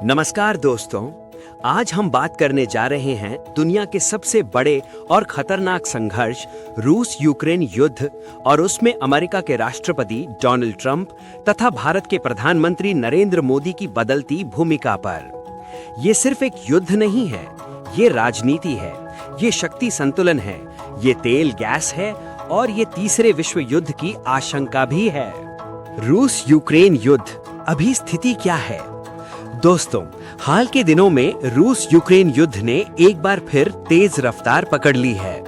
नमस्कार दोस्तों, आज हम बात करने जा रहे हैं दुनिया के सबसे बड़े और खतरनाक संघर्ष रूस यूक्रेन युद्ध और उसमें अमेरिका के राष्ट्रपति डोनाल्ड ट्रंप तथा भारत के प्रधानमंत्री नरेंद्र मोदी की बदलती भूमिका पर। ये सिर्फ एक युद्ध नहीं है, ये राजनीति है, ये शक्ति संतुलन है, ये तेल गैस है और ये तीसरे विश्व युद्ध की आशंका भी है। रूस यूक्रेन युद्ध, अभी स्थिति क्या है? दोस्तों, हाल के दिनों में रूस यूक्रेन युद्ध ने एक बार फिर तेज रफ्तार पकड़ ली है।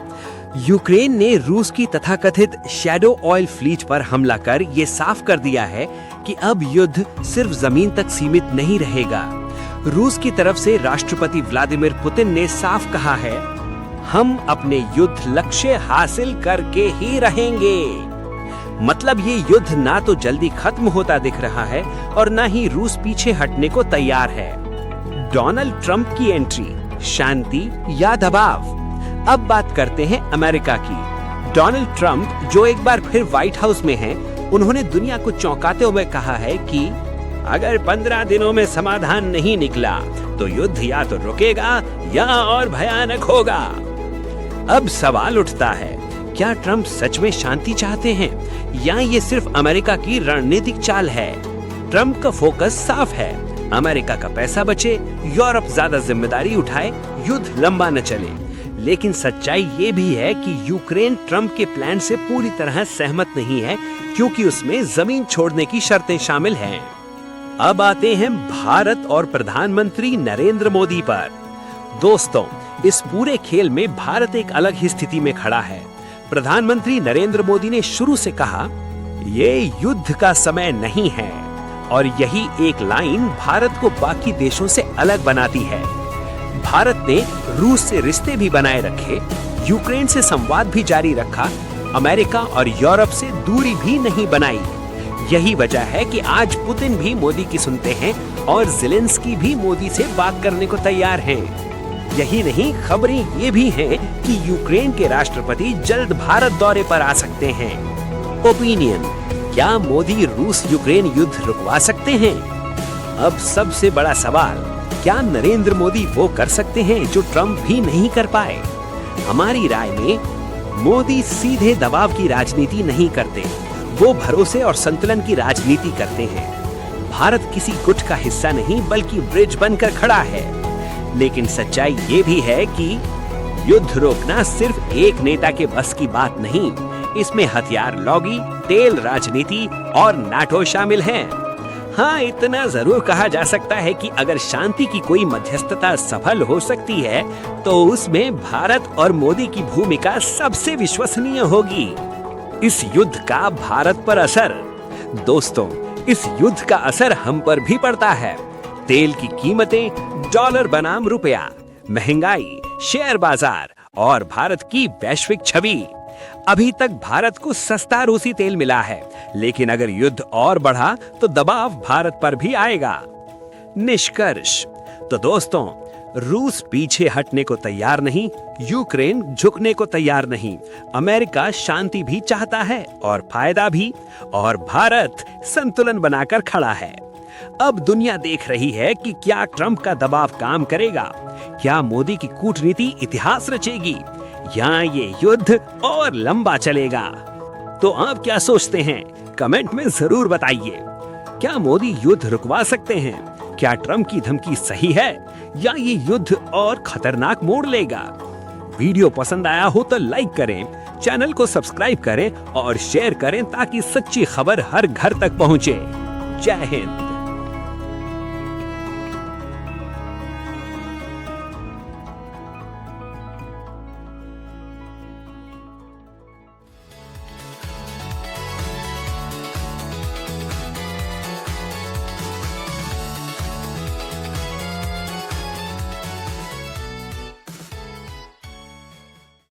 यूक्रेन ने रूस की तथाकथित शैडो ऑयल फ्लीट पर हमला कर ये साफ कर दिया है कि अब युद्ध सिर्फ जमीन तक सीमित नहीं रहेगा। रूस की तरफ से राष्ट्रपति व्लादिमीर पुतिन ने साफ कहा है, हम अपने युद्ध लक्ष्य हासिल करके ही रहेंगे। मतलब ये युद्ध ना तो जल्दी खत्म होता दिख रहा है और ना ही रूस पीछे हटने को तैयार है। डोनाल्ड ट्रंप की एंट्री, शांति या दबाव? अब बात करते हैं अमेरिका की। डोनाल्ड ट्रंप जो एक बार फिर व्हाइट हाउस में हैं, उन्होंने दुनिया को चौंकाते हुए कहा है कि अगर 15 दिनों में समाधान नहीं निकला तो युद्ध या तो रुकेगा या और भयानक होगा। अब सवाल उठता है, क्या ट्रंप सच में शांति चाहते हैं या ये सिर्फ अमेरिका की रणनीतिक चाल है? ट्रंप का फोकस साफ है, अमेरिका का पैसा बचे, यूरोप ज्यादा जिम्मेदारी उठाए, युद्ध लंबा न चले। लेकिन सच्चाई ये भी है कि यूक्रेन ट्रंप के प्लान से पूरी तरह सहमत नहीं है, क्योंकि उसमें जमीन छोड़ने की शर्तें शामिल हैं। अब आते हैं भारत और प्रधानमंत्री नरेंद्र मोदी पर। दोस्तों, इस पूरे खेल में भारत एक अलग ही स्थिति में खड़ा है। प्रधानमंत्री नरेंद्र मोदी ने शुरू से कहा, ये युद्ध का समय नहीं है, और यही एक लाइन भारत को बाकी देशों से अलग बनाती है। भारत ने रूस से रिश्ते भी बनाए रखे, यूक्रेन से संवाद भी जारी रखा, अमेरिका और यूरोप से दूरी भी नहीं बनाई। यही वजह है कि आज पुतिन भी मोदी की सुनते हैं और ज़ेलेंस्की भी मोदी से बात करने को तैयार हैं। यही नहीं, खबरें ये भी हैं कि यूक्रेन के राष्ट्रपति जल्द भारत दौरे पर आ सकते हैं। ओपिनियन, क्या मोदी रूस यूक्रेन युद्ध रुकवा सकते हैं? अब सबसे बड़ा सवाल, क्या नरेंद्र मोदी वो कर सकते हैं जो ट्रंप भी नहीं कर पाए? हमारी राय में मोदी सीधे दबाव की राजनीति नहीं करते, वो भरोसे और संतुलन की राजनीति करते हैं। भारत किसी गुट का हिस्सा नहीं बल्कि ब्रिज बनकर खड़ा है। लेकिन सच्चाई ये भी है कि युद्ध रोकना सिर्फ एक नेता के बस की बात नहीं, इसमें हथियार लॉबी, तेल राजनीति और नाटो शामिल हैं। हाँ, इतना जरूर कहा जा सकता है कि अगर शांति की कोई मध्यस्थता सफल हो सकती है तो उसमें भारत और मोदी की भूमिका सबसे विश्वसनीय होगी। इस युद्ध का भारत पर असर? दोस्तों, इस युद्ध का असर हम पर भी पड़ता है। तेल की कीमतें, डॉलर बनाम रुपया, महंगाई, शेयर बाजार और भारत की वैश्विक छवि। अभी तक भारत को सस्ता रूसी तेल मिला है, लेकिन अगर युद्ध और बढ़ा तो दबाव भारत पर भी आएगा। निष्कर्ष तो दोस्तों, रूस पीछे हटने को तैयार नहीं, यूक्रेन झुकने को तैयार नहीं, अमेरिका शांति भी चाहता है और फायदा भी, और भारत संतुलन बनाकर खड़ा है। अब दुनिया देख रही है कि क्या ट्रंप का दबाव काम करेगा, क्या मोदी की कूटनीति इतिहास रचेगी, या ये युद्ध और लंबा चलेगा। तो आप क्या सोचते हैं? कमेंट में जरूर बताइए। क्या मोदी युद्ध रुकवा सकते हैं? क्या ट्रंप की धमकी सही है या ये युद्ध और खतरनाक मोड़ लेगा? वीडियो पसंद आया हो तो लाइक करें, चैनल को सब्सक्राइब करें और शेयर करें ताकि सच्ची खबर हर घर तक पहुंचे। जय हिंद।